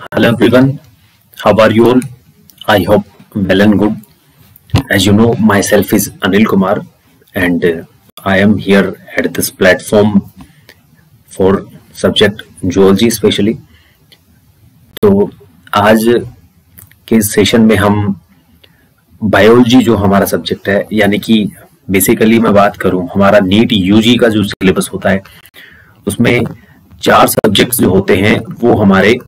Hello everyone, how are you all? I hope well and good. As you know, myself is Anil Kumar and I am here at this platform for subject zoology especially. तो आज के session में हम biology जो हमारा subject है, यानी कि बेसिकली मैं बात करूं हमारा नीट यूजी का जो सिलेबस होता है उसमें 4 सब्जेक्ट्स जो होते हैं वो हमारे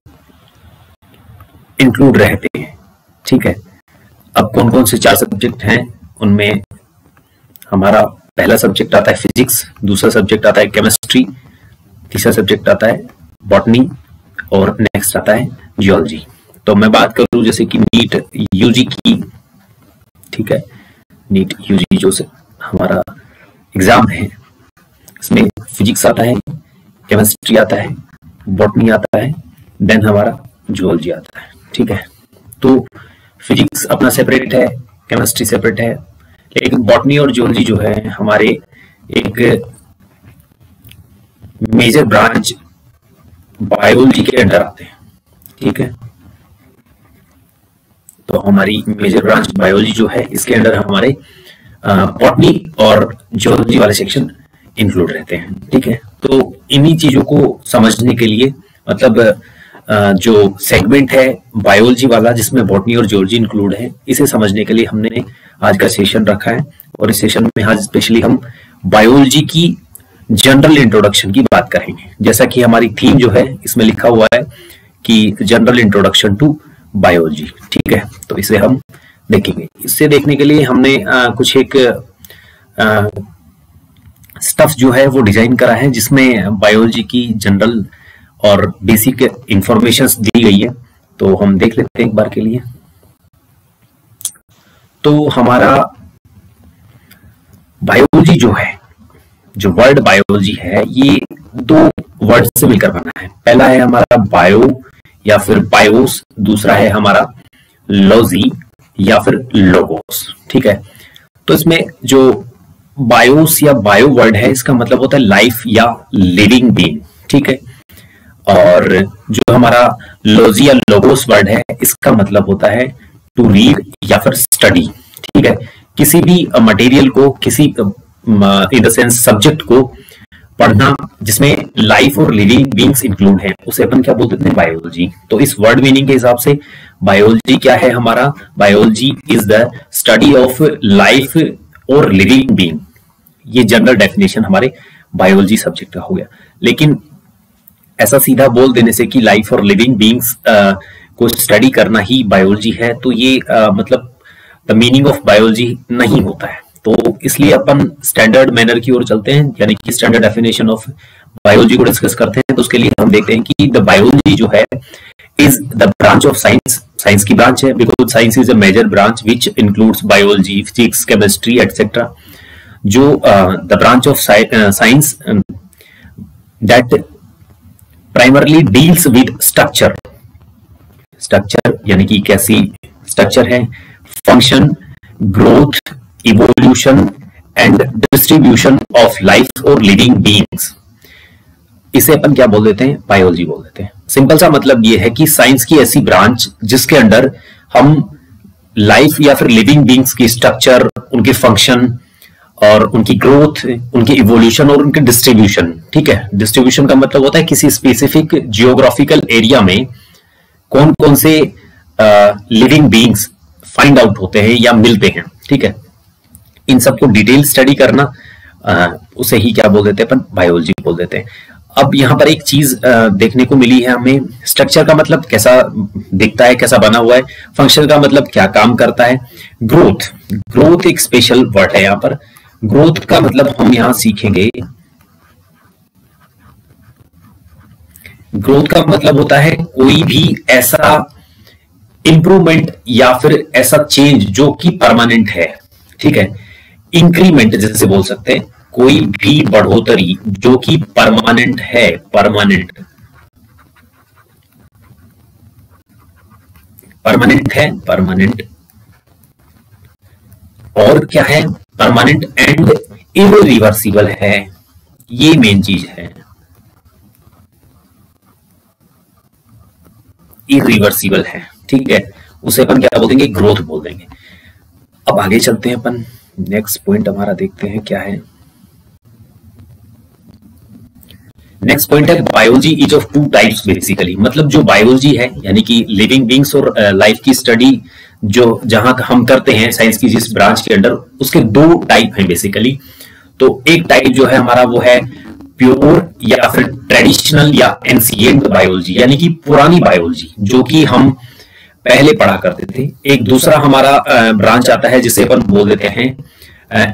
इंक्लूड रहते हैं। ठीक है, अब कौन कौन से 4 सब्जेक्ट हैं उनमें हमारा पहला सब्जेक्ट आता है फिजिक्स, दूसरा सब्जेक्ट आता है केमिस्ट्री, तीसरा सब्जेक्ट आता है बॉटनी और नेक्स्ट आता है जियोलॉजी। तो मैं बात करूं जैसे कि नीट यूजी की, ठीक है, नीट यूजी जो से हमारा एग्जाम है इसमें फिजिक्स आता है, केमिस्ट्री आता है, बॉटनी आता है, देन हमारा जियोलॉजी आता है। ठीक है, तो फिजिक्स अपना सेपरेट है, केमिस्ट्री सेपरेट है, लेकिन बॉटनी और जियोलॉजी जो है हमारे एक मेजर ब्रांच बायोलॉजी के अंडर आते हैं। ठीक है, तो हमारी मेजर ब्रांच बायोलॉजी जो है इसके अंडर हमारे बॉटनी और जियोलॉजी वाले सेक्शन इंक्लूड रहते हैं। ठीक है, तो इन्हीं चीजों को समझने के लिए मतलब जो सेगमेंट है बायोलॉजी वाला जिसमें बॉटनी और जियोलॉजी इंक्लूड है, इसे समझने के लिए हमने आज का सेशन रखा है। और इस सेशन में आज स्पेशली हम बायोलॉजी की जनरल इंट्रोडक्शन की बात करेंगे। जैसा कि हमारी थीम जो है इसमें लिखा हुआ है कि जनरल इंट्रोडक्शन टू बायोलॉजी। ठीक है, तो इसे हम देखेंगे। इसे देखने के लिए हमने कुछ एक स्टफ जो है वो डिजाइन करा है जिसमें बायोलॉजी की जनरल और बेसिक इंफॉर्मेशंस दी गई है। तो हम देख लेते हैं एक बार के लिए। तो हमारा बायोलॉजी जो है, जो वर्ड बायोलॉजी है, ये 2 वर्ड से मिलकर बना है। पहला है हमारा बायो या फिर बायोस, दूसरा है हमारा लॉजी या फिर लोगोस। ठीक है, तो इसमें जो बायोस या बायो वर्ड है इसका मतलब होता है लाइफ या लिविंग बीइंग। ठीक है, और जो हमारा लॉजी या लोगोस वर्ड है इसका मतलब होता है टू रीड या फिर स्टडी। ठीक है, किसी भी मटेरियल को, किसी इन द सेंस सब्जेक्ट को पढ़ना जिसमें लाइफ और लिविंग बीइंग्स इंक्लूड हैं, उसे अपन क्या बोलते हैं, बायोलॉजी। तो इस वर्ड मीनिंग के हिसाब से बायोलॉजी क्या है हमारा, biology is the study of life और लिविंग बीइंग। ये जनरल डेफिनेशन हमारे बायोलॉजी सब्जेक्ट का हो गया। लेकिन ऐसा सीधा बोल देने से कि लाइफ और लिविंग बीइंग्स को स्टडी करना ही बायोलॉजी है, तो ये मतलब द मीनिंग ऑफ बायोलॉजी नहीं होता है। तो इसलिए अपन स्टैंडर्ड मैनर की ओर चलते हैं, यानी कि स्टैंडर्ड डेफिनेशन ऑफ बायोलॉजी को डिस्कस करते हैं। तो उसके लिए हम देखते हैं कि द बायोलॉजी जो है is the branch of science, science की ब्रांच है, because science is a major branch which includes biology, physics, chemistry etcetera. जो the branch of science that primarily deals with structure, structure यानी कि कैसी structure है, function, growth, evolution and distribution of life और living beings. इसे अपन क्या बोल देते हैं, बायोलॉजी बोल देते हैं। सिंपल सा मतलब ये है कि साइंस की ऐसी ब्रांच जिसके अंडर हम लाइफ या फिर लिविंग बीइंग्स की स्ट्रक्चर, उनके फंक्शन और उनकी ग्रोथ, उनके इवोल्यूशन और उनके डिस्ट्रीब्यूशन। ठीक है, डिस्ट्रीब्यूशन का मतलब होता है किसी स्पेसिफिक जियोग्राफिकल एरिया में कौन कौन से लिविंग बीइंग्स फाइंड आउट होते हैं या मिलते हैं। ठीक है, इन सबको डिटेल स्टडी करना, उसे ही क्या बोल देते हैं अपन, बायोलॉजी बोल देते हैं। अब यहाँ पर एक चीज देखने को मिली है हमें, स्ट्रक्चर का मतलब कैसा दिखता है, कैसा बना हुआ है, फंक्शन का मतलब क्या काम करता है, ग्रोथ, ग्रोथ एक स्पेशल वर्ड है यहाँ पर। ग्रोथ का मतलब हम यहां सीखेंगे, ग्रोथ का मतलब होता है कोई भी ऐसा इंप्रूवमेंट या फिर ऐसा चेंज जो कि परमानेंट है। ठीक है, इंक्रीमेंट जैसे बोल सकते हैं, कोई भी बढ़ोतरी जो कि परमानेंट है, परमानेंट, परमानेंट है, परमानेंट और क्या है, परमानेंट एंड इरिवर्सिबल है, ये मेन चीज है। इरिवर्सिबल है, ठीक है, उसे अपन क्या बोल देंगे, ग्रोथ बोल देंगे। अब आगे चलते हैं अपन, नेक्स्ट पॉइंट हमारा देखते हैं क्या है। नेक्स्ट पॉइंट है biology is of two types basically, मतलब जो बायोलॉजी है यानी कि लिविंग बींग्स और लाइफ की स्टडी जो जहां हम करते हैं साइंस की जिस ब्रांच के अंडर, उसके दो टाइप हैं बेसिकली। तो एक टाइप जो है हमारा वो है प्योर या फिर ट्रेडिशनल या एंशिएंट बायोलॉजी, यानी कि पुरानी बायोलॉजी जो कि हम पहले पढ़ा करते थे। एक दूसरा हमारा ब्रांच आता है जिसे अपन बोल देते हैं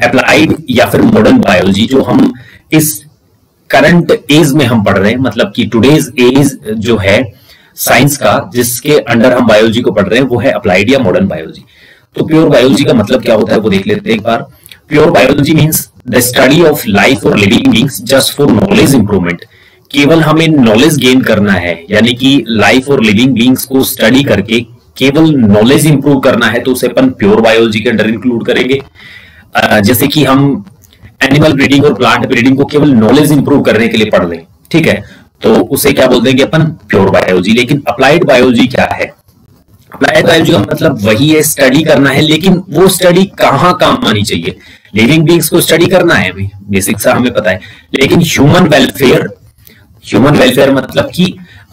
अप्लाइड या फिर मॉडर्न बायोलॉजी, जो हम इस करंट एज में हम पढ़ रहे हैं, मतलब कि टुडेज एज जो है साइंस का जिसके अंडर हम बायोलॉजी को पढ़ रहे हैं वो है अप्लाइड या मॉडर्न बायोलॉजी। तो प्योर बायोलॉजी का मतलब क्या होता है वो देख लेते हैं एक बार। Pure biology means the study of life और living beings just for knowledge improvement. केवल हमें नॉलेज गेन करना है, यानी कि लाइफ और लिविंग बीइंग्स को स्टडी करके केवल नॉलेज इंप्रूव करना है, तो उसे अपन प्योर बायोलॉजी के अंडर इंक्लूड करेंगे। जैसे कि हम एनिमल ब्रीडिंग और प्लांट ब्रीडिंग को केवल नॉलेज इंप्रूव करने के लिए पढ़ लें, ठीक है, तो उसे क्या बोल देंगे अपन, प्योर बायोलॉजी। लेकिन अप्लाइड बायोलॉजी क्या है? अप्लाइड बायोलॉजी का मतलब वही है, स्टडी करना है, लेकिन वो स्टडी कहां काम आनी चाहिए। लिविंग बीइंग्स को स्टडी करना है, बेसिक सा हमें पता है, लेकिन ह्यूमन वेलफेयर मतलब कि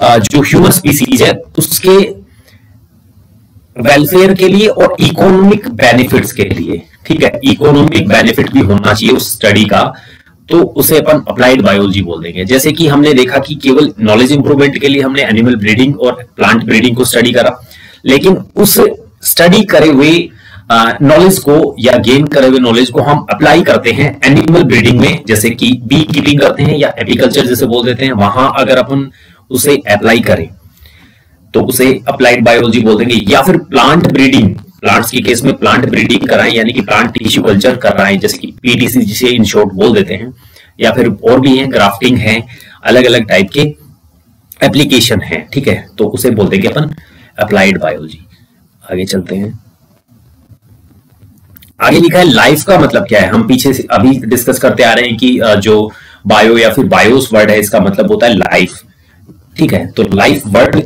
जो ह्यूमन स्पीसीज है उसके वेलफेयर के लिए और इकोनॉमिक बेनिफिट्स के लिए, ठीक है, इकोनॉमिक बेनिफिट भी होना चाहिए उस स्टडी का, तो उसे अपन अप्लाइड बायोलॉजी बोल देंगे। जैसे कि हमने देखा कि केवल नॉलेज इंप्रूवमेंट के लिए हमने एनिमल ब्रीडिंग और प्लांट ब्रीडिंग को स्टडी करा, लेकिन उस स्टडी करे हुए नॉलेज को या गेन करे हुए नॉलेज को हम अप्लाई करते हैं एनिमल ब्रीडिंग में, जैसे कि बी कीपिंग करते हैं या एपीकल्चर जैसे बोल देते हैं, वहां अगर अपन उसे अप्लाई करें तो उसे अप्लाइड बायोलॉजी बोल देंगे। या फिर प्लांट ब्रीडिंग, प्लांट्स के केस में प्लांट ब्रीडिंग कराएं, यानी कि प्लांट टिश्यू कल्चर कराएं, जैसे कि पीटीसी जिसे इन शॉर्ट बोल देते हैं, या फिर और भी है, ग्राफ्टिंग है, अलग अलग टाइप के एप्लीकेशन है, ठीक है, तो उसे बोल देंगे अपन अप्लाइड बायोलॉजी। आगे चलते हैं, आगे लिखा है लाइफ का मतलब क्या है। हम पीछे से अभी डिस्कस करते आ रहे हैं कि जो बायो या फिर बायोस वर्ड है इसका मतलब होता है लाइफ, ठीक है, तो लाइफ वर्ड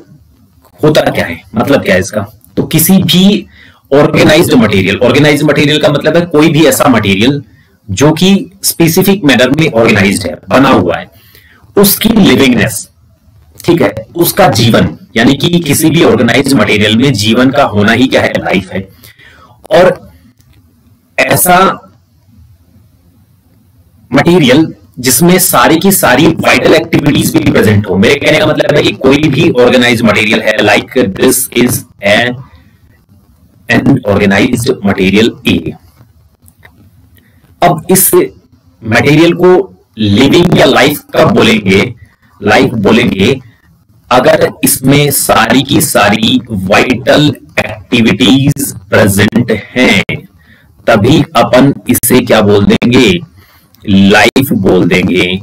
होता क्या है, मतलब क्या है इसका। तो किसी भी ऑर्गेनाइज्ड मटेरियल का मतलब है कोई भी ऐसा मटेरियल जो कि स्पेसिफिक मैनर में ऑर्गेनाइज्ड है, बना हुआ है, उसकी लिविंगनेस, ठीक है, उसका जीवन, यानी कि किसी भी ऑर्गेनाइज्ड मटेरियल में जीवन का होना ही क्या है, लाइफ है। और ऐसा मटेरियल जिसमें सारी की सारी वाइटल एक्टिविटीज भी प्रेजेंट हो। मेरे कहने का मतलब है कि कोई भी ऑर्गेनाइज्ड मटेरियल है, like this is an organised material ए। अब इस मटेरियल को लिविंग या लाइफ कब बोलेंगे, लाइफ बोलेंगे अगर इसमें सारी की सारी वाइटल एक्टिविटीज प्रेजेंट हैं, तभी अपन इसे क्या बोल देंगे, लाइफ बोल देंगे।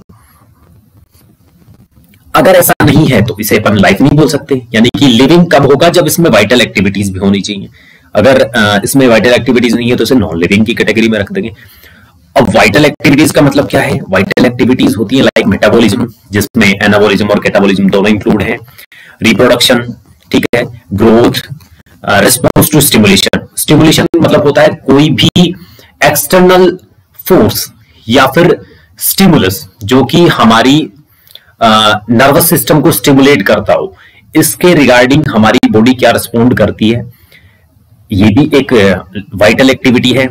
अगर ऐसा नहीं है तो इसे अपन लाइफ नहीं बोल सकते। यानी कि लिविंग कब होगा, जब इसमें वाइटल एक्टिविटीज भी होनी चाहिए। अगर इसमें वाइटल एक्टिविटीज नहीं है तो इसे नॉन लिविंग की कैटेगरी में रख देंगे। अब वाइटल एक्टिविटीज का मतलब क्या है? वाइटल एक्टिविटीज होती है लाइक मेटाबॉलिज्म, जिसमें एनाबॉलिज्म और कैटाबॉलिज्म दोनों इंक्लूड है, रिप्रोडक्शन, ठीक है, growth, response to stimulation. Stimulation मतलब होता है कोई भी एक्सटर्नल फोर्स या फिर स्टिमुलस जो कि हमारी नर्वस सिस्टम को स्टिमुलेट करता हो, इसके रिगार्डिंग हमारी बॉडी क्या रिस्पोंड करती है, ये भी एक वाइटल एक्टिविटी है।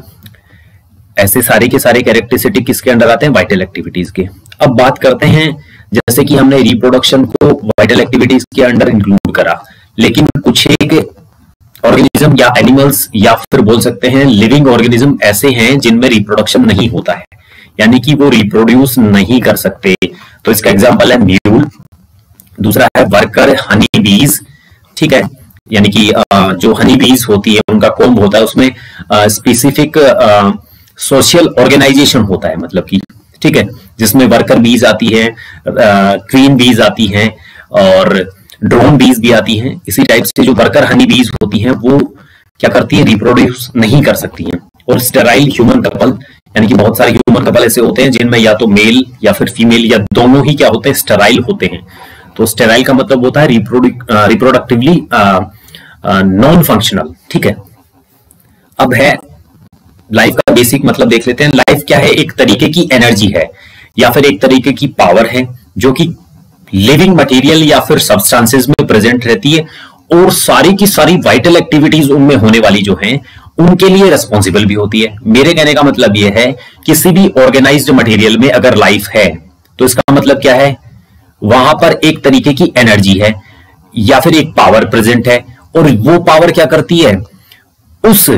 ऐसे सारे के सारे कैरेक्टरिस्टिक किसके अंडर आते हैं? वाइटल एक्टिविटीज के। अब बात करते हैं, जैसे कि हमने रिप्रोडक्शन को वाइटल एक्टिविटीज के अंडर इंक्लूड करा, लेकिन कुछ एक ऑर्गेनिज्म या एनिमल्स या फिर बोल सकते हैं लिविंग ऑर्गेनिज्म ऐसे हैं जिनमें रिप्रोडक्शन नहीं होता है, यानी कि वो रिप्रोड्यूस नहीं कर सकते। तो इसका एग्जांपल है म्यूल, दूसरा है वर्कर हनी बीज, ठीक है, यानी कि जो हनी बीज होती है उनका कोम्ब होता है, उसमें स्पेसिफिक सोशल ऑर्गेनाइजेशन होता है, मतलब कि ठीक है, जिसमें वर्कर बीज आती है, क्वीन बीज आती हैं और ड्रोन बीज भी आती हैं। इसी टाइप से जो वर्कर हनी बीज होती हैं वो क्या करती है? रिप्रोड्यूस नहीं कर सकती हैं। और स्टेराइल ह्यूमन कपल, यानी कि बहुत सारे ह्यूमन कपल ऐसे होते हैं जिनमें या तो मेल या फिर फीमेल या दोनों ही क्या होते हैं? स्टेराइल होते हैं। तो स्टेराइल का मतलब होता है रिप्रोडक्टिवली नॉन फंक्शनल। ठीक है, अब है लाइफ का बेसिक मतलब देख लेते हैं। लाइफ क्या है? एक तरीके की एनर्जी है या फिर एक तरीके की पावर है जो कि लिविंग मटेरियल या फिर सब्सटेंसेस में प्रेजेंट रहती है और सारी की सारी वाइटल एक्टिविटीज उनमें होने वाली जो हैं उनके लिए रिस्पॉन्सिबल भी होती है। मेरे कहने का मतलब यह है किसी भी ऑर्गेनाइज्ड मटेरियल में अगर लाइफ है तो इसका मतलब क्या है? वहां पर एक तरीके की एनर्जी है या फिर एक पावर प्रेजेंट है और वो पावर क्या करती है? उस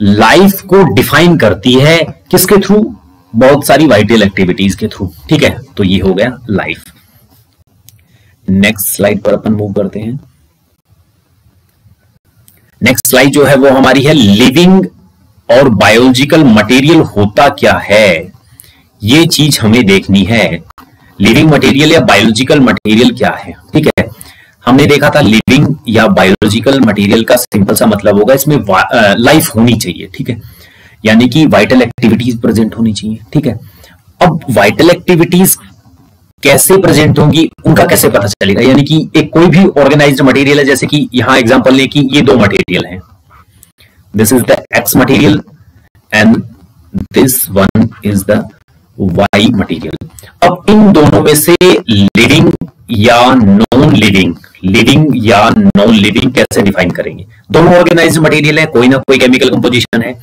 लाइफ को डिफाइन करती है किसके थ्रू? बहुत सारी वाइटल एक्टिविटीज के थ्रू। ठीक है, तो ये हो गया लाइफ। नेक्स्ट स्लाइड पर अपन मूव करते हैं। नेक्स्ट स्लाइड जो है वो हमारी है लिविंग और बायोलॉजिकल मटेरियल होता क्या है, ये चीज हमें देखनी है। लिविंग मटेरियल या बायोलॉजिकल मटेरियल क्या है? ठीक है, हमने देखा था लिविंग या बायोलॉजिकल मटेरियल का सिंपल सा मतलब होगा इसमें लाइफ होनी चाहिए। ठीक है, यानी कि वाइटल एक्टिविटीज प्रेजेंट होनी चाहिए। ठीक है, अब वाइटल एक्टिविटीज कैसे प्रेजेंट होंगी उनका कैसे पता चलेगा? यानी कि एक कोई भी ऑर्गेनाइज्ड मटेरियल है, जैसे कि यहां एग्जांपल ले कि ये दो मटेरियल हैं, this is the X material and this one is the Y material. अब इन दोनों में से लिविंग या नॉन लिविंग, लिविंग या नॉन लिविंग कैसे डिफाइन करेंगे? दोनों ऑर्गेनाइज्ड मटेरियल है, कोई ना कोई केमिकल कंपोजिशन है,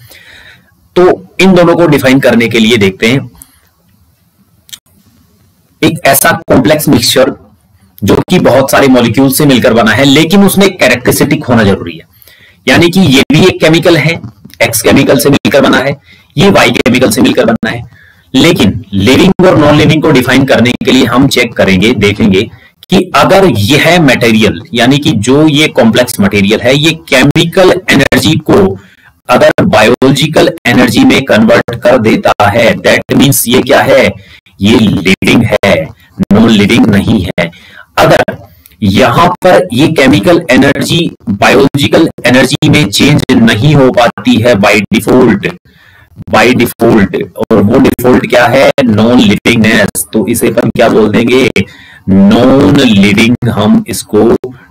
तो इन दोनों को डिफाइन करने के लिए देखते हैं एक ऐसा कॉम्प्लेक्स मिक्सचर जो कि बहुत सारे मॉलिक्यूल से मिलकर बना है, लेकिन उसमें एक कैरेक्टरिस्टिक होना जरूरी है। यानी कि ये भी एक केमिकल है, एक्स केमिकल से मिलकर बना है, ये वाई केमिकल से मिलकर बना है, लेकिन लिविंग और नॉन लिविंग को डिफाइन करने के लिए हम चेक करेंगे, देखेंगे कि अगर यह मटेरियल यानी कि जो ये कॉम्प्लेक्स मटेरियल है ये केमिकल एनर्जी को अगर बायोलॉजिकल एनर्जी में कन्वर्ट कर देता है, दैट मींस ये क्या है? ये लिविंग है, नॉन लिविंग नहीं है। अगर यहां पर ये केमिकल एनर्जी बायोलॉजिकल एनर्जी में चेंज नहीं हो पाती है बाय डिफॉल्ट, और वो डिफॉल्ट क्या है? नॉन लिविंगनेस, तो इसे अपन क्या बोल देंगे? नॉन लिविंग हम इसको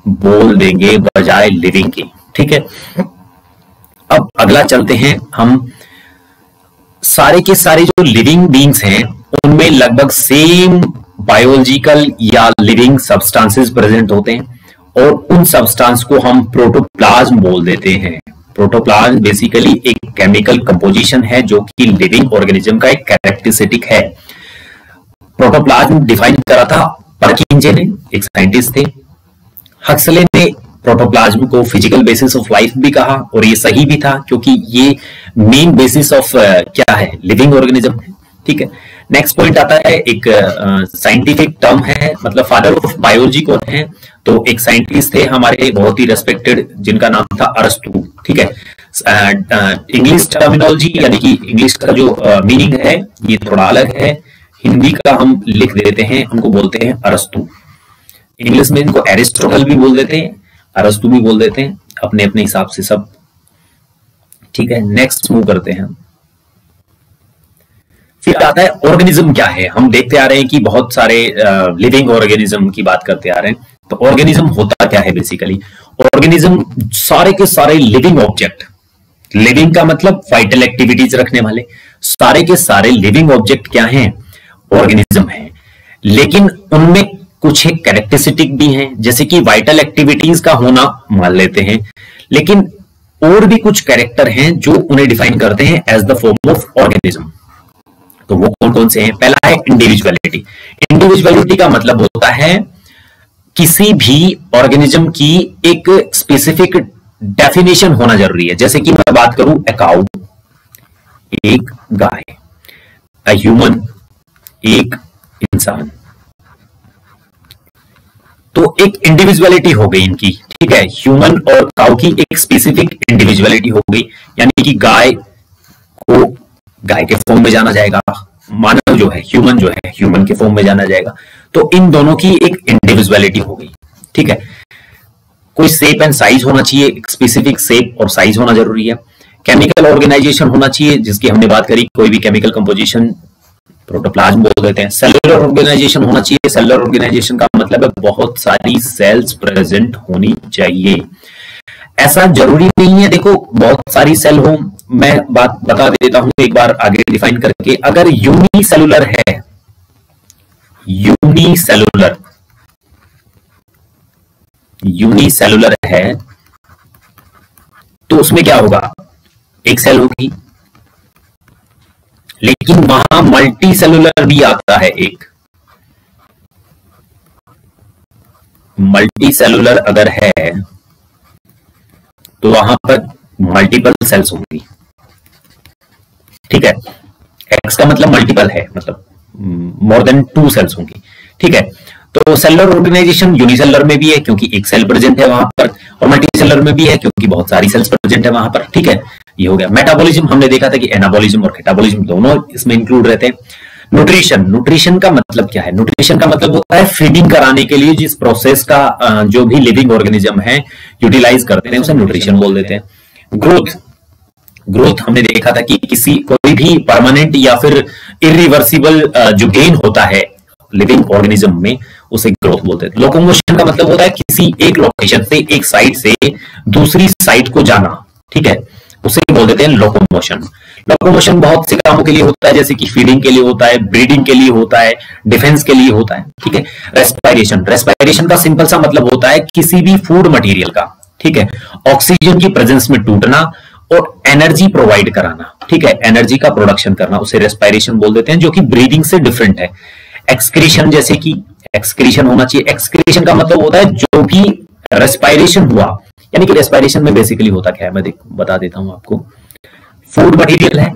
बोल देंगे बजाय लिविंग के। ठीक है, अब अगला चलते हैं हम। सारे के सारे जो लिविंग बीइंग्स हैं उनमें लगभग सेम बायोलॉजिकल या लिविंग सब्सटेंसेस प्रेजेंट होते हैं और उन सब्सटेंस को हम प्रोटोप्लाज्म बोल देते हैं। प्रोटोप्लाज्म बेसिकली एक केमिकल कंपोजिशन है जो कि लिविंग ऑर्गेनिज्म का एक कैरेक्टरिस्टिक है। प्रोटोप्लाज्म डिफाइन करा था परकिंजे ने, एक साइंटिस्ट थे। हक्सले ने प्रोटोप्लाज्म को फिजिकल बेसिस ऑफ लाइफ भी कहा और ये सही भी था क्योंकि ये मेन बेसिस ऑफ क्या है? लिविंग ऑर्गेनिज्म है। ठीक है, नेक्स्ट पॉइंट आता है एक साइंटिफिक टर्म है, मतलब फादर ऑफ बायोलॉजी कौन है? तो एक साइंटिस्ट थे हमारे बहुत ही रेस्पेक्टेड जिनका नाम था अरस्तु। ठीक है, इंग्लिश टर्मिनोलॉजी यानी कि इंग्लिश का जो मीनिंग है ये थोड़ा अलग है, हिंदी का हम लिख देते हैं, उनको बोलते हैं अरस्तु। इंग्लिश में इनको एरिस्टोटल भी बोल देते हैं, अरस्तु भी बोल देते हैं, अपने अपने हिसाब से सब। ठीक है, नेक्स्ट मूव करते हैं। फिर आता है ऑर्गेनिज्म क्या है। हम देखते आ रहे हैं कि बहुत सारे लिविंग ऑर्गेनिज्म की बात करते आ रहे हैं, तो ऑर्गेनिज्म होता क्या है? बेसिकली ऑर्गेनिज्म सारे के सारे लिविंग ऑब्जेक्ट, लिविंग का मतलब वाइटल एक्टिविटीज रखने वाले, सारे के सारे लिविंग ऑब्जेक्ट क्या हैं? ऑर्गेनिज्म है। लेकिन उनमें कुछ एक कैरेक्टरिस्टिक भी हैं, जैसे कि वाइटल एक्टिविटीज का होना मान लेते हैं, लेकिन और भी कुछ कैरेक्टर हैं जो उन्हें डिफाइन करते हैं as the form of organism. तो वो कौन कौन से हैं? पहला है इंडिविजुअलिटी। इंडिविजुअलिटी का मतलब होता है किसी भी ऑर्गेनिज्म की एक स्पेसिफिक डेफिनेशन होना जरूरी है। जैसे कि मैं बात करूं ए काउ, एक गाय, अ ह्यूमन, एक इंसान, तो एक इंडिविजुअलिटी हो गई इनकी। ठीक है, ह्यूमन और काउ की एक स्पेसिफिक इंडिविजुअलिटी हो गई, यानी कि गाय को गाय के फॉर्म में जाना जाएगा, मानव जो है, ह्यूमन जो है, ह्यूमन के फॉर्म में जाना जाएगा। तो इन दोनों की एक इंडिविजुअलिटी हो गई। ठीक है, कोई शेप एंड साइज होना चाहिए, स्पेसिफिक शेप और साइज होना जरूरी है। केमिकल ऑर्गेनाइजेशन होना चाहिए, जिसकी हमने बात करी, कोई भी केमिकल कंपोजिशन प्रोटोप्लाज्म बोल देते हैं। सेलुलर ऑर्गेनाइजेशन होना चाहिए। सेलुलर ऑर्गेनाइजेशन का मतलब है बहुत सारी सेल्स प्रेजेंट होनी चाहिए। ऐसा जरूरी नहीं है, देखो बहुत सारी सेल हो, मैं बात बता देता हूं एक बार आगे डिफाइन करके। अगर यूनिसेलुलर है, यूनिसेलुलर है तो उसमें क्या होगा, एक सेल होगी, लेकिन वहां मल्टी सेलुलर भी आता है। एक मल्टी सेलुलर अगर है तो वहां पर मल्टीपल सेल्स होंगी, ठीक है। एक्स का मतलब मल्टीपल है, मतलब मोर देन 2 सेल्स होंगी, ठीक है। तो सेलुलर ऑर्गेनाइजेशन यूनिसेलुलर में भी है क्योंकि एक सेल प्रेजेंट है वहां पर, और मल्टीसेलुलर में भी है क्योंकि बहुत सारी सेल्स प्रेजेंट है वहां पर, ठीक है। ये हो गया। मेटाबॉलिज्म हमने देखा था कि एनाबॉलिज्म और कैटाबॉलिज्म दोनों इसमें इंक्लूड रहते हैं। न्यूट्रिशन, न्यूट्रिशन का मतलब क्या है? न्यूट्रिशन का मतलब होता है फीडिंग कराने के लिए जिस प्रोसेस का जो भी लिविंग ऑर्गेनिज्म है यूटिलाइज करते हैं उसे न्यूट्रिशन बोल देते हैं। ग्रोथ, ग्रोथ हमने देखा था कि कोई भी परमानेंट या फिर इरिवर्सिबल जो गेन होता है लिविंग ऑर्गेनिज्म में उसे ग्रोथ बोलते हैं। लोकोमोशन का मतलब होता है किसी एक लोकेशन से, एक साइट से दूसरी साइट को जाना, ठीक है, उसे बोल देते हैं लोकोमोशन। लोकोमोशन बहुत से कामों के लिए होता है, जैसे कि फीडिंग के लिए होता है, ब्रीडिंग के लिए होता है, डिफेंस के लिए होता है, ठीक है। रेस्पिरेशन, रेस्पिरेशन का सिंपल सा मतलब होता है किसी भी फूड मटेरियल का, ठीक है, ऑक्सीजन की प्रेजेंस में टूटना और एनर्जी प्रोवाइड कराना, ठीक है, एनर्जी का प्रोडक्शन करना, उसे रेस्पिरेशन बोल देते हैं, जो कि ब्रीदिंग से डिफरेंट है। एक्सक्रीशन, जैसे कि एक्सक्रीशन होना चाहिए। एक्सक्रीशन का मतलब होता है जो भी रेस्पिरेशन हुआ, यानी कि रेस्पिरेशन में बेसिकली होता क्या है मैं बता देता हूं आपको। फूड मटेरियल है,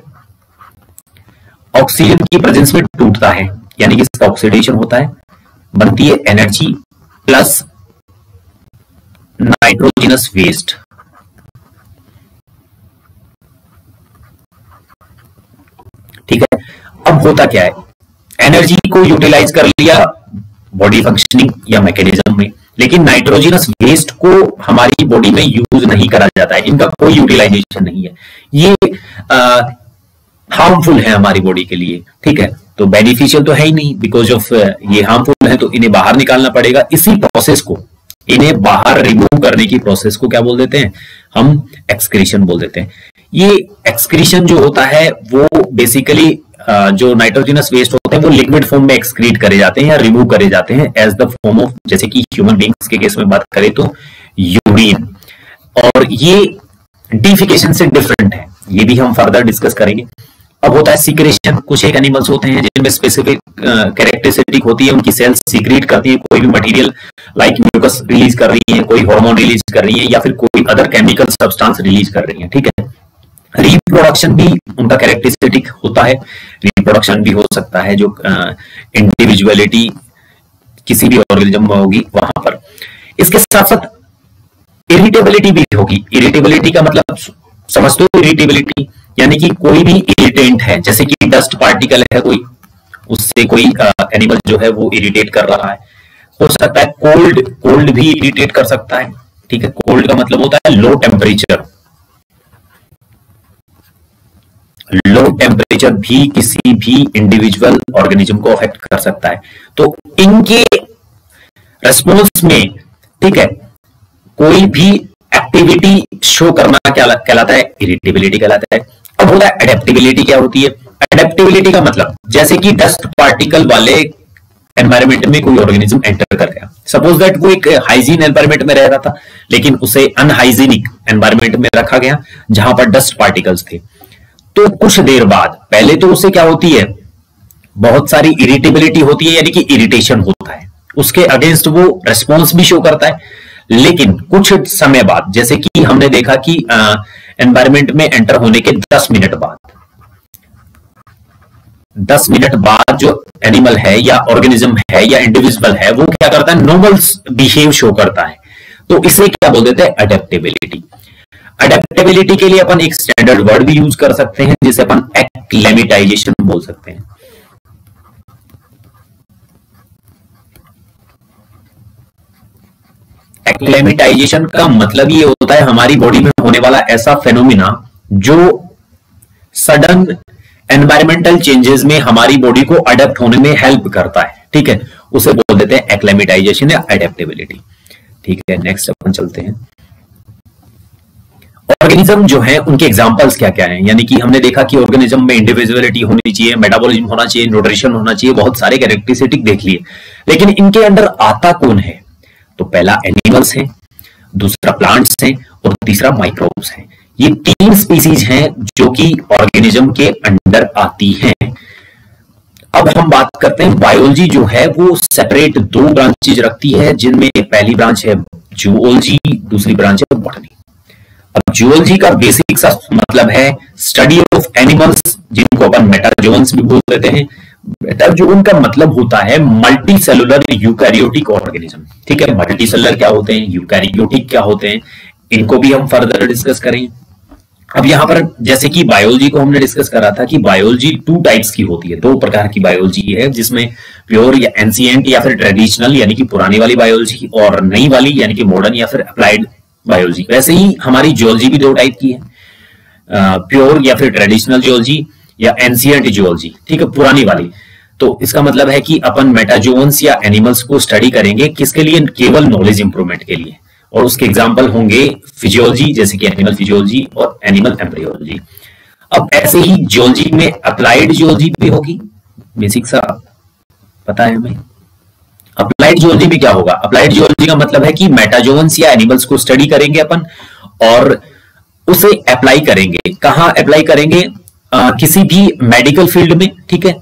ऑक्सीजन की प्रेजेंस में टूटता है, यानी कि इसका ऑक्सीडेशन होता है, बनती है एनर्जी प्लस नाइट्रोजनस वेस्ट। ठीक है, अब होता क्या है, एनर्जी को यूटिलाइज कर लिया बॉडी फंक्शनिंग या मैकेनिज्म में, लेकिन नाइट्रोजनस वेस्ट को हमारी बॉडी में यूज नहीं करा जाता है, इनका कोई यूटिलाइजेशन नहीं है, ये हार्मफुल है हमारी बॉडी के लिए, ठीक है। तो बेनिफिशियल तो है ही नहीं, बिकॉज ऑफ ये हार्मफुल है तो इन्हें बाहर निकालना पड़ेगा। इसी प्रोसेस को, इन्हें बाहर रिमूव करने की प्रोसेस को क्या बोल देते हैं हम? एक्सक्रीशन बोल देते हैं। ये एक्सक्रीशन जो होता है वो बेसिकली जो नाइट्रोजनस वेस्ट होते हैं वो लिक्विड फॉर्म में एक्सक्रीट करे जाते हैं या रिमूव करे जाते हैं एज द फॉर्म ऑफ, जैसे कि ह्यूमन बींग्स के केस में बात करें तो यूरिन, और ये डिफिकेशन से डिफरेंट है, ये भी हम फर्दर डिस्कस करेंगे। अब होता है सीक्रेशन। कुछ एक एनिमल्स होते हैं जिनमें स्पेसिफिक कैरेक्टरिस्टिक होती है, उनकी सेल्स सीक्रेट करती है कोई भी मटेरियल, लाइक म्यूकस रिलीज कर रही है, कोई हार्मोन रिलीज कर रही है, या फिर कोई अदर केमिकल सब्सटेंस रिलीज कर रही है, ठीक है। रिप्रोडक्शन भी उनका कैरेक्टरिस्टिक होता है, रिप्रोडक्शन भी हो सकता है जो इंडिविजुअलिटी किसी भी ऑर्गेनिज्म में होगी वहां पर। इसके साथ साथ इरिटेबिलिटी भी होगी। इरिटेबिलिटी का मतलब समझ दो, इरिटेबिलिटी यानी कि कोई भी इरिटेंट है, जैसे कि डस्ट पार्टिकल है कोई, उससे कोई एनिमल जो है वो इरिटेट कर रहा है, हो सकता है कोल्ड, कोल्ड भी इरिटेट कर सकता है, ठीक है। कोल्ड का मतलब होता है लो टेम्परेचर, लो टेम्परेचर भी किसी भी इंडिविजुअल ऑर्गेनिज्म को अफेक्ट कर सकता है। तो इनके रेस्पॉन्स में, ठीक है, कोई भी एक्टिविटी शो करना क्या कहलाता है? इरिटेबिलिटी कहलाता है। अब होता है एडेप्टेबिलिटी। क्या होती है एडेप्टेबिलिटी का मतलब? जैसे कि डस्ट पार्टिकल वाले एनवायरमेंट में कोई ऑर्गेनिज्म एंटर कर गया, सपोज दैट वो एक हाइजीन एनवायरमेंट में रह रहा था, लेकिन उसे अनहाइजीनिक एनवायरमेंट में रखा गया जहां पर डस्ट पार्टिकल्स थे, तो कुछ देर बाद पहले तो उसे क्या होती है, बहुत सारी इरिटेबिलिटी होती है, यानी कि इरिटेशन होता है, उसके अगेंस्ट वो रेस्पॉन्स भी शो करता है, लेकिन कुछ समय बाद, जैसे कि हमने देखा कि एनवायरमेंट में एंटर होने के 10 मिनट बाद, 10 मिनट बाद जो एनिमल है या ऑर्गेनिज्म है या इंडिविजुअल है वो क्या करता है? नॉर्मल बिहेव शो करता है। तो इसे क्या बोल देते हैं? अडेप्टेबिलिटी। अडेप्टेबिलिटी के लिए अपन एक स्टैंडर्ड वर्ड भी यूज कर सकते हैं जिसे अपन एक्लेमेटाइजेशन बोल सकते हैं। एक्लेमेटाइजेशन का मतलब ये होता है हमारी बॉडी में होने वाला ऐसा फेनोमिना जो सडन एनवायरमेंटल चेंजेस में हमारी बॉडी को अडेप्ट होने में हेल्प करता है, ठीक है, उसे बोल देते हैं एक्लेमेटाइजेशन या अडेप्टेबिलिटी। ठीक है, नेक्स्ट अपन चलते हैं। ऑर्गेनिज्म जो है उनके एग्जांपल्स क्या क्या हैं, यानी कि हमने देखा कि ऑर्गेनिज्म में इंडिविजुअलिटी होनी चाहिए, मेटाबॉलिज्म होना चाहिए, न्यूट्रिशन होना चाहिए, बहुत सारे कैरेक्टरिस्टिक देख लिए, लेकिन इनके अंडर आता कौन है? तो पहला एनिमल्स है, दूसरा प्लांट्स हैं और तीसरा माइक्रोब्स हैं। ये 3 स्पीसीज हैं जो कि ऑर्गेनिज्म के अंडर आती हैं। अब हम बात करते हैं बायोलॉजी जो है वो सेपरेट 2 ब्रांचेज रखती है, जिनमें पहली ब्रांच है जूलॉजी, दूसरी ब्रांच है बॉटनी। अब जूलॉजी का बेसिक सा मतलब है स्टडी ऑफ एनिमल्स, जिनको अपन मेटाजोन्स भी बोल देते हैं। मेटाजोन का मतलब होता है मल्टी सेलुलर यूकैरियोटिक ऑर्गेनिज्म। ठीक है, मल्टी सेलुलर क्या होते हैं, यूकैरियोटिक क्या होते हैं, इनको भी हम फर्दर डिस्कस करेंगे। अब यहां पर जैसे कि बायोलॉजी को हमने डिस्कस करा था कि बायोलॉजी 2 टाइप्स की होती है, 2 प्रकार की बायोलॉजी है, जिसमें प्योर या एंशिएंट या फिर ट्रेडिशनल यानी कि पुरानी वाली बायोलॉजी, और नई वाली यानी कि मॉडर्न या फिर अप्लाइड बायोलॉजी। वैसे ही हमारी जियोलॉजी भी 2 टाइप की है, प्योर या फिर ट्रेडिशनल जियोलॉजी या एंशिएंट जियोलॉजी। ठीक है, पुरानी वाली। तो इसका मतलब है कि अपन मेटाजोन्स या एनिमल्स को स्टडी करेंगे किसके लिए? केवल नॉलेज इंप्रूवमेंट के लिए, और उसके एग्जाम्पल होंगे फिजियोलॉजी जैसे कि एनिमल फिजियोलॉजी और एनिमल एम्ब्रियोलॉजी। अब ऐसे ही जियोलॉजी में अप्लाइड जियोलॉजी भी होगी, बेसिक सा पता है हमें। अप्लाइड जियोलॉजी भी क्या होगा? अप्लाइड जियोलॉजी का मतलब है कि मेटाजोन्स या एनिमल्स को स्टडी करेंगे अपन और उसे अप्लाई करेंगे। कहां अप्लाई करेंगे? किसी भी मेडिकल फील्ड में। ठीक है,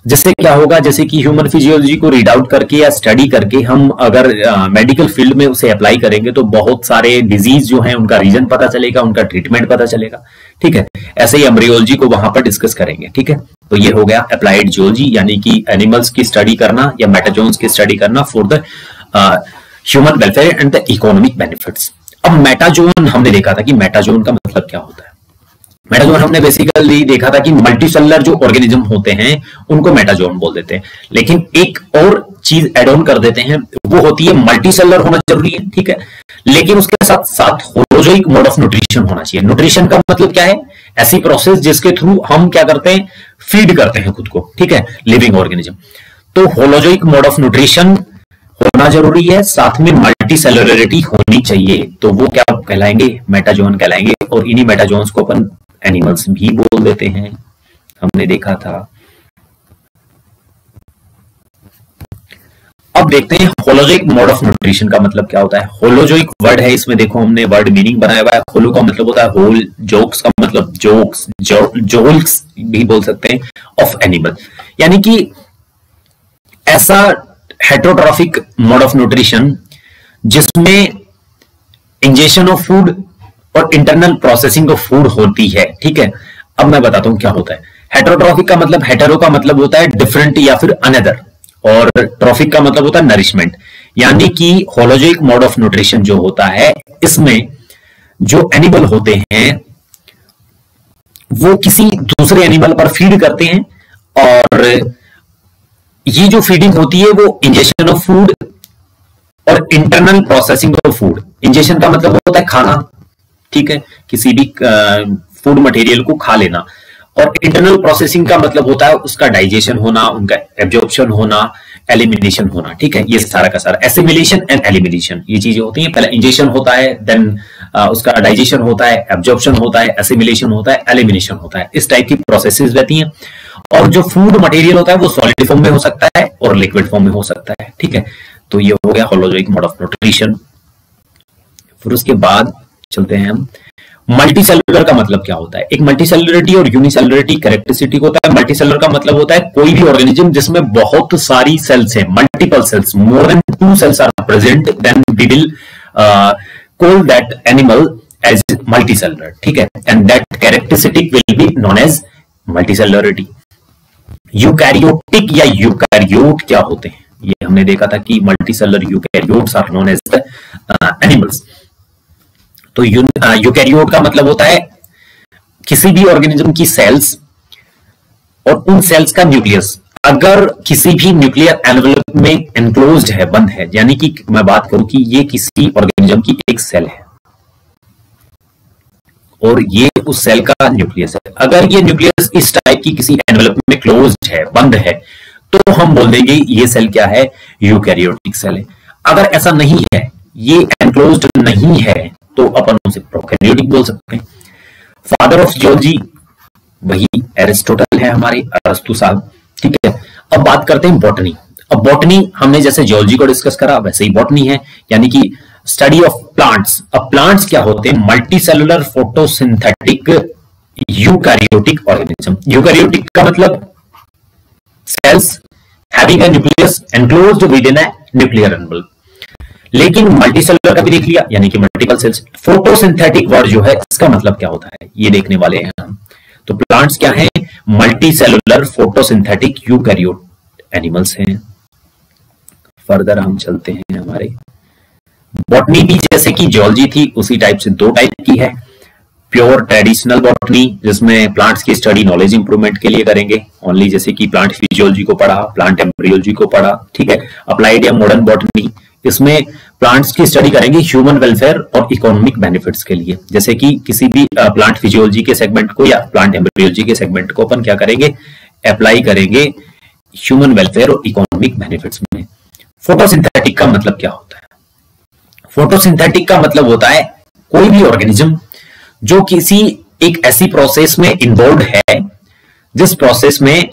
जिससे क्या होगा, जैसे कि ह्यूमन फिजियोलॉजी को रीड आउट करके या स्टडी करके हम अगर मेडिकल फील्ड में उसे अप्लाई करेंगे तो बहुत सारे डिजीज जो हैं उनका रीजन पता चलेगा, उनका ट्रीटमेंट पता चलेगा। ठीक है, ऐसे ही एम्ब्रियोलॉजी को वहां पर डिस्कस करेंगे। ठीक है, तो ये हो गया अप्लाइड जियोलॉजी, यानी कि एनिमल्स की स्टडी करना या मेटाजोन्स की स्टडी करना for the human welfare and the economic benefits. अब मेटाजोन हमने देखा था कि मेटाजोन का मतलब क्या होता है। मेटाजोन हमने बेसिकली देखा था कि मल्टीसेलुलर जो ऑर्गेनिज्म होते हैं उनको मेटाजोन बोल देते हैं, लेकिन एक और चीज एड ऑन कर देते हैं, वो होती है मल्टीसेलुलर होना जरूरी है। ठीक है, लेकिन उसके साथ साथ होलोजोइक मोड ऑफ न्यूट्रिशन होना चाहिए। न्यूट्रिशन का मतलब क्या है? ऐसी प्रोसेस जिसके थ्रू हम क्या करते हैं? फीड करते हैं खुद को। ठीक है, लिविंग ऑर्गेनिज्म। तो होलोजोइक मोड ऑफ न्यूट्रिशन होना जरूरी है, साथ में मल्टी सेलुलरिटी होनी चाहिए, तो वो क्या कहलाएंगे? मेटाजोन कहलाएंगे। और इन्हीं मेटाजोन्स को अपन एनिमल्स भी बोल देते हैं, हमने देखा था। अब देखते हैं होलोजोइक मोड ऑफ न्यूट्रिशन का मतलब क्या होता है। होलोजोइक वर्ड है, इसमें देखो हमने वर्ड मीनिंग बनाया हुआ है। होलो का मतलब होता है होल, जोक्स का मतलब जोक्स, जोल्स भी बोल सकते हैं, ऑफ एनिमल, यानी कि ऐसा हेटेरोट्रॉफिक मोड ऑफ न्यूट्रिशन जिसमें इंजेक्शन ऑफ फूड और इंटरनल प्रोसेसिंग ऑफ फूड होती है। ठीक है, अब मैं बताता हूं क्या होता है। हेटेरोट्रॉफिक का मतलब, हेटेरो का मतलब होता है डिफरेंट या फिर अनदर, और ट्रॉफिक का मतलब होता है नरिशमेंट, यानी कि होलोजोइक मोड ऑफ न्यूट्रिशन जो होता है इसमें जो एनिमल होते हैं वो किसी दूसरे एनिमल पर फीड करते हैं, और ये जो फीडिंग होती है वो इंजेक्शन ऑफ फूड और internal processing of food. Injection का मतलब होता है खाना, ठीक है, किसी भी फूड मटेरियल को खा लेना, और इंटरनल प्रोसेसिंग का मतलब होता है उसका डाइजेशन होना, उनका एब्जॉर्प्शन होना, एलिमिनेशन होना। ठीक है, ये सारा का सारा एसिमिलेशन एंड एलिमिनेशन ये चीजें होती हैं। पहले इंजेक्शन होता है, देन उसका डाइजेशन होता है, एब्जॉर्प्शन होता है, एसिमिलेशन होता है, एलिमिनेशन होता है। इस टाइप की प्रोसेसेस रहती हैं। और जो फूड मटेरियल होता है वो सॉलिड फॉर्म में हो सकता है और लिक्विड फॉर्म में हो सकता है। ठीक है, तो ये हो गया होलोजोइक मोड ऑफ न्यूट्रिशन। फिर उसके बाद चलते हैं हम, मल्टी सेलुलर का मतलब क्या होता है। एक मल्टी सेलुलरिटी और यूनिसेलुलरिटी कैरेक्टरिस्टिक होता है। मल्टी सेलुलर का मतलब होता है कोई भी ऑर्गेनिज्म जिसमें बहुत सारी सेल्स हैं, multiple cells, more than 2 cells are present, then we will call that animal as multi cellular. ठीक है, and that characteristic will be known as multi cellularity. Eukaryotic या यूकैरियोट क्या होते हैं, ये हमने देखा था कि multi cellular eukaryotes are known as the animals. तो यूकैरियोट का मतलब होता है किसी भी ऑर्गेनिज्म की सेल्स और उन सेल्स का न्यूक्लियस अगर किसी भी न्यूक्लियर एनवेलप में एनक्लोज्ड है, बंद है, यानी कि मैं बात करूं कि ये किसी ऑर्गेनिज्म की एक सेल है और ये उस सेल का न्यूक्लियस है। अगर ये न्यूक्लियस इस टाइप की किसी एनवेलप में क्लोज्ड है, बंद है, तो हम बोल देंगे ये सेल क्या है, यूकैरियोटिक सेल है। अगर ऐसा नहीं है, ये एनक्लोज्ड नहीं है, तो अपन उसे प्रोकैरियोटिक बोल सकते हैं। फादर ऑफ जियोलॉजी वही एरिस्टोटल है, हमारे अरस्तु साहब। ठीक है, अब बात करते हैं बॉटनी। अब बॉटनी हमने जैसे जियोलॉजी को डिस्कस करा वैसे ही बॉटनी है, यानी कि स्टडी ऑफ प्लांट्स। अब प्लांट्स क्या होते हैं, multicellular photosynthetic eukaryotic organism. Eukaryotic का मतलब cells having a nucleus enclosed within a nuclear envelope। लेकिन मल्टीसेलुलर का भी देख लिया, यानी कि मल्टीपल सेल्स। फोटोसिंथेटिक वर्ड जो है इसका मतलब क्या होता है, ये देखने वाले हैं हम। तो प्लांट्स क्या है, मल्टीसेलुलर फोटोसिंथेटिक यूकैरियोट एनिमल्स हैं। फर्दर हम चलते हैं, हमारे बॉटनी भी जैसे कि जियोलॉजी थी उसी टाइप से दो टाइप की है। प्योर ट्रेडिशनल बॉटनी, जिसमें प्लांट्स की स्टडी नॉलेज इंप्रूवमेंट के लिए करेंगे ओनली, जैसे कि प्लांट फिजियोलॉजी को पढ़ा, प्लांट एम्ब्रियोलॉजी को पढ़ा। ठीक है, अप्लाइड या मॉडर्न बॉटनी, इसमें प्लांट्स की स्टडी करेंगे ह्यूमन वेलफेयर और इकोनॉमिक बेनिफिट्स के लिए। जैसे कि किसी भी प्लांट फिजियोलॉजी के सेगमेंट को या प्लांट एम्ब्रियोलॉजी के सेगमेंट को अपन क्या करेंगे, अप्लाई करेंगे ह्यूमन वेलफेयर और इकोनॉमिक बेनिफिट्स में। फोटोसिंथेटिक का मतलब क्या होता है, फोटोसिंथेटिक का मतलब होता है कोई भी ऑर्गेनिज्म जो किसी एक ऐसी प्रोसेस में इन्वॉल्व है जिस प्रोसेस में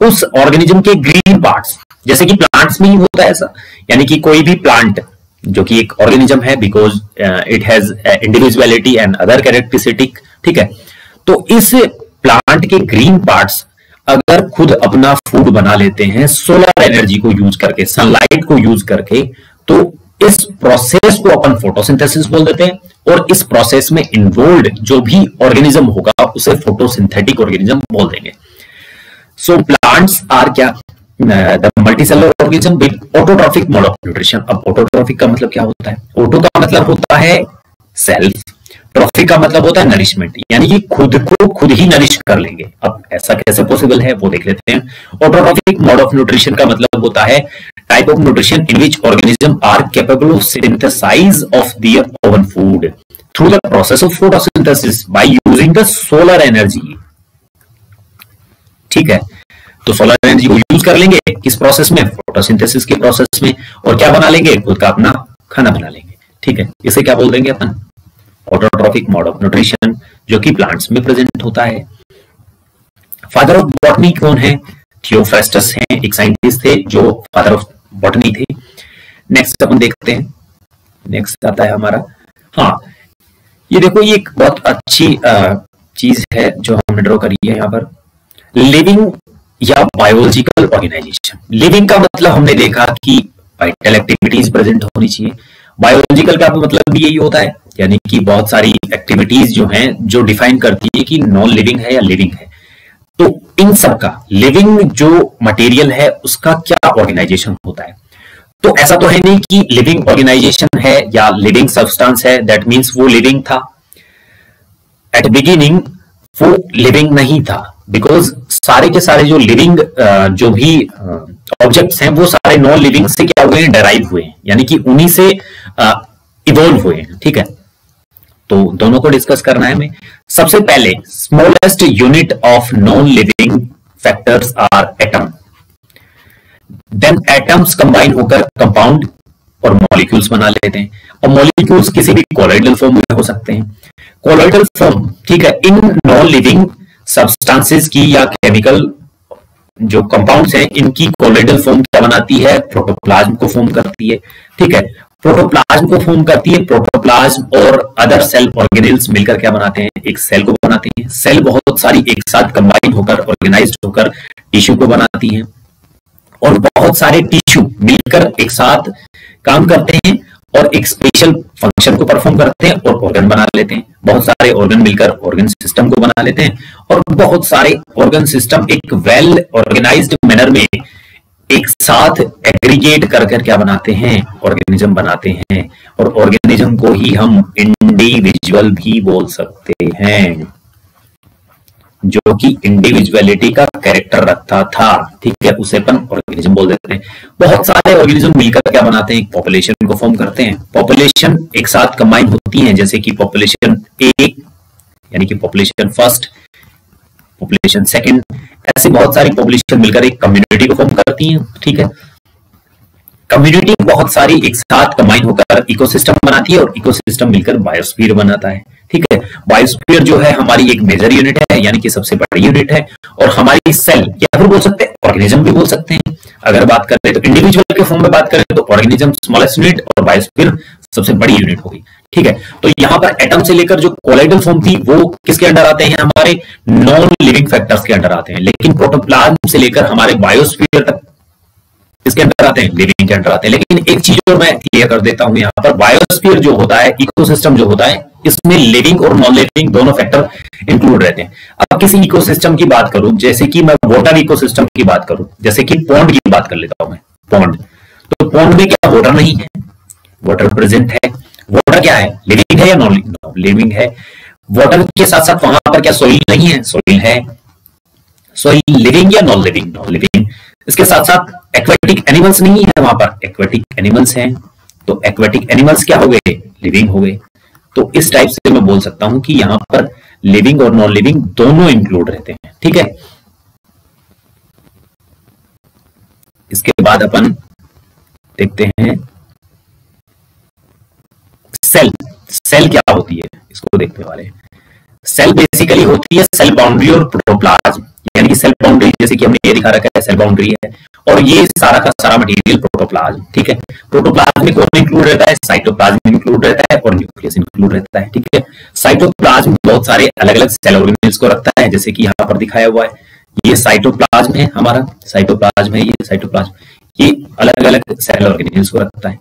उस ऑर्गेनिज्म के ग्रीन पार्ट्स, जैसे कि प्लांट्स में ही होता है ऐसा, यानी कि कोई भी प्लांट जो कि एक ऑर्गेनिज्म है, because it has individuality and other characteristic. ठीक है, तो इस प्लांट के ग्रीन पार्ट्स अगर खुद अपना फूड बना लेते हैं सोलर एनर्जी को यूज करके, सनलाइट को यूज करके, तो इस प्रोसेस को अपन फोटोसिंथेसिस बोल देते हैं। और इस प्रोसेस में इन्वॉल्व जो भी ऑर्गेनिज्म होगा उसे फोटोसिंथेटिक ऑर्गेनिज्म बोल देंगे। सो प्लांट्स आर क्या, the multicellular organism with autotrophic mode of nutrition. अब ऑटोट्रॉफिक का मतलब क्या होता है, ऑटो का मतलब होता है सेल्फ, ट्रॉफिक का मतलब होता है नरिशमेंट, यानी कि खुद को खुद ही नरिश कर लेंगे। अब ऐसा कैसे पॉसिबल है वो देख लेते हैं। ऑटोट्रॉफिक मोड ऑफ न्यूट्रिशन का मतलब होता है type of nutrition in which organism are capable of synthesise of their own food through the process of photosynthesis by using the solar energy. ठीक है, तो सोलर एनर्जी को यूज कर लेंगे किस प्रोसेस में, फोटोसिंथेसिस के प्रोसेस में, और क्या बना लेंगे, खुद का अपना खाना बना लेंगे। ठीक है, इसे क्या बोल देंगे अपन, ऑटोट्रॉफिक मोड ऑफ न्यूट्रिशन, जो कि प्लांट्स में प्रेजेंट होता है। फादर ऑफ बॉटनी कौन है, थियोफ्रास्टस हैं, एक साइंटिस्ट थे जो फादर ऑफ बॉटनी थे। नेक्स्ट अपन देखते हैं, नेक्स्ट आता है हमारा, हाँ ये देखो, ये एक बहुत अच्छी चीज है जो हमने ड्रॉ करी है यहाँ पर, लिविंग या बायोलॉजिकल ऑर्गेनाइजेशन। लिविंग का मतलब हमने देखा कि वाइटल एक्टिविटीज प्रेजेंट होनी चाहिए, बायोलॉजिकल का मतलब भी यही होता है, यानी कि बहुत सारी एक्टिविटीज जो हैं जो डिफाइन करती है कि नॉन लिविंग है या लिविंग है। तो इन सब का लिविंग जो मटेरियल है उसका क्या ऑर्गेनाइजेशन होता है। तो ऐसा तो है नहीं कि लिविंग ऑर्गेनाइजेशन है या लिविंग सब्सटेंस है दैट मींस वो लिविंग था। एट बिगिनिंग वो लिविंग नहीं था, बिकॉज सारे के सारे जो लिविंग जो भी ऑब्जेक्ट्स हैं वो सारे नॉन लिविंग से क्या हुए हैं, डेराइव हुए हैं, यानी कि उन्हीं से इवॉल्व हुए हैं। ठीक है, तो दोनों को डिस्कस करना है हमें। सबसे पहले smallest unit of non living factors are atom, then atoms combine होकर कंपाउंड और मॉलिक्यूल्स बना लेते हैं, और मॉलिक्यूल्स किसी भी कोलॉइडल फॉर्म में हो सकते हैं। कोलॉइडल फॉर्म, ठीक है, इन नॉन लिविंग सब्सटेंसेस की या केमिकल जो कंपाउंड्स हैं इनकी कोलॉइडल फॉर्म क्या बनाती है, प्रोटोप्लाज्म को फॉर्म करती है। ठीक है, प्रोटोप्लाज्म को फॉर्म करती है, प्रोटोप्लाज्म और अदर सेल ऑर्गेनेल्स मिलकर क्या बनाते हैं, एक सेल को बनाते हैं। सेल बहुत सारी एक साथ कंबाइन होकर ऑर्गेनाइज्ड होकर टिश्यू को बनाती हैं, और बहुत सारे टिश्यू मिलकर एक साथ काम करते हैं और एक स्पेशल फंक्शन को परफॉर्म करते हैं और ऑर्गन बना लेते हैं। बहुत सारे ऑर्गन मिलकर ऑर्गन सिस्टम को बना लेते हैं, और बहुत सारे ऑर्गन सिस्टम एक वेल ऑर्गेनाइज्ड मैनर में एक साथ एग्रीगेट कर क्या बनाते हैं, ऑर्गेनिज्म बनाते हैं। और ऑर्गेनिज्म को ही हम इंडिविजुअल भी बोल सकते हैं, जो कि इंडिविजुअलिटी का कैरेक्टर रखता था। ठीक है, उसे अपन ऑर्गेनिज्म बोल देते हैं। बहुत सारे ऑर्गेनिज्म मिलकर क्या बनाते हैं, पॉपुलेशन को फॉर्म करते हैं। पॉपुलेशन एक साथ कंबाइन होती है, जैसे कि पॉपुलेशन ए यानी कि पॉपुलेशन फर्स्ट, पॉपुलेशन सेकंड, ऐसे बहुत सारी पॉपुलेशन मिलकर एक कम्युनिटी को फॉर्म करती हैं। ठीक है, कम्युनिटी बहुत सारी एक साथ कंबाइन होकर इकोसिस्टम बनाती है और इकोसिस्टम मिलकर बायोस्फीयर बनाता है। ठीक है, बायोस्फीयर जो है हमारी एक मेजर यूनिट है, यानी कि सबसे बड़ी यूनिट है, और हमारी सेल या फिर बोल सकते हैं ऑर्गेनिज्म भी बोल सकते हैं। अगर बात करें तो इंडिविजुअल के फॉर्म में बात करें तो ऑर्गेनिज्म स्मॉलेस्ट यूनिट और बायोस्फीयर सबसे बड़ी यूनिट होगी। ठीक है, तो यहां पर एटम से लेकर जो कोलाइडल फॉर्म थी वो किसके अंडर आते हैं, हमारे नॉन लिविंग फैक्टर्स के अंडर आते हैं, लेकिन प्रोटोप्लाज्म से लेकर हमारे बायोस्फीयर तक किसके अंडर आते हैं, लिविंग के अंडर आते हैं। लेकिन एक चीज और मैं क्लियर कर देता हूं, यहाँ पर बायोस्फीयर जो होता है, इकोसिस्टम जो होता है, इसमें लिविंग और नॉन लिविंग दोनों फैक्टर इंक्लूड रहते हैं। अब किसी इकोसिस्टम की बात करूं, जैसे कि मैं वाटर इकोसिस्टम की बात करूं, जैसे कि पॉन्ड की बात कर लेता हूं मैं, पॉन्ड, तो पॉन्ड में क्या वाटर नहीं है, वाटर प्रेजेंट है। वाटर क्या है, लिविंग है या नॉन लिविंग है। वाटर के साथ साथ वहां पर क्या सॉइल नहीं है, सॉइल है। सॉइल लिविंग या नॉन लिविंग, नॉन लिविंग। इसके साथ साथ एक्वेटिक एनिमल्स नहीं है वहां पर, एक्वेटिक एनिमल्स हैं, तो एक्वेटिक एनिमल्स क्या हो गए, लिविंग हो गए। तो इस टाइप से मैं बोल सकता हूं कि यहां पर लिविंग और नॉन लिविंग दोनों इंक्लूड रहते हैं। ठीक है, इसके बाद अपन देखते हैं सेल। सेल क्या होती है, इसको देखने वाले। सेल बेसिकली होती है सेल बाउंड्री और प्रोटोप्लाज्म, यानी कि सेल बाउंड्री जैसे कि हमने ये दिखा रखा है, सेल बाउंड्री है, और ये सारा का सारा मटेरियल प्रोटोप्लाज्म। ठीक है, प्रोटोप्लाज्म में कौन इंक्लूड रहता है, साइटोप्लाज्म इंक्लूड रहता है और न्यूक्लियस इंक्लूड रहता है। ठीक है, साइटोप्लाज्म बहुत सारे अलग अलग सेल ऑर्गेनेल्स को रखता है, जैसे कि यहाँ पर दिखाया हुआ है, ये साइटोप्लाज्म है हमारा, साइटोप्लाज्म है, ये साइटोप्लाज्म, ये अलग अलग सेल ऑर्गेनेल्स को रखता है।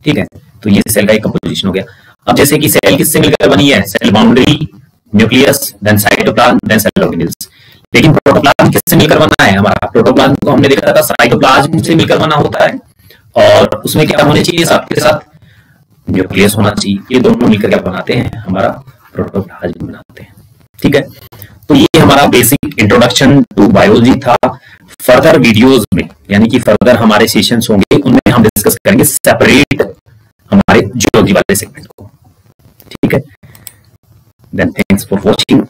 ठीक है, तो ये सेल का एक कंपोजिशन हो गया। अब जैसे कि सेल किससे मिलकर बनी है, cell boundary, nucleus, then cytoplasm, then cell organelles. लेकिन प्रोटोप्लाज्म किससे मिलकर बना है हमारा, प्रोटोप्लाज्म को हमने देखा था साइटोप्लाज्म से मिलकर बना होता है, और उसमें क्या होने चाहिए, साथ के साथ न्यूक्लियस होना चाहिए। ये दोनों मिलकर क्या बनाते हैं, हमारा प्रोटोप्लाज्म बनाते हैं। ठीक है, तो ये हमारा बेसिक इंट्रोडक्शन टू बायोलॉजी था। फर्दर वीडियोस में, यानी कि फर्दर हमारे सेशंस होंगे, उनमें हम डिस्कस करेंगे सेपरेट हमारे जियोलॉजी वाले सेगमेंट को। ठीक है, देन थैंक्स फॉर वॉचिंग।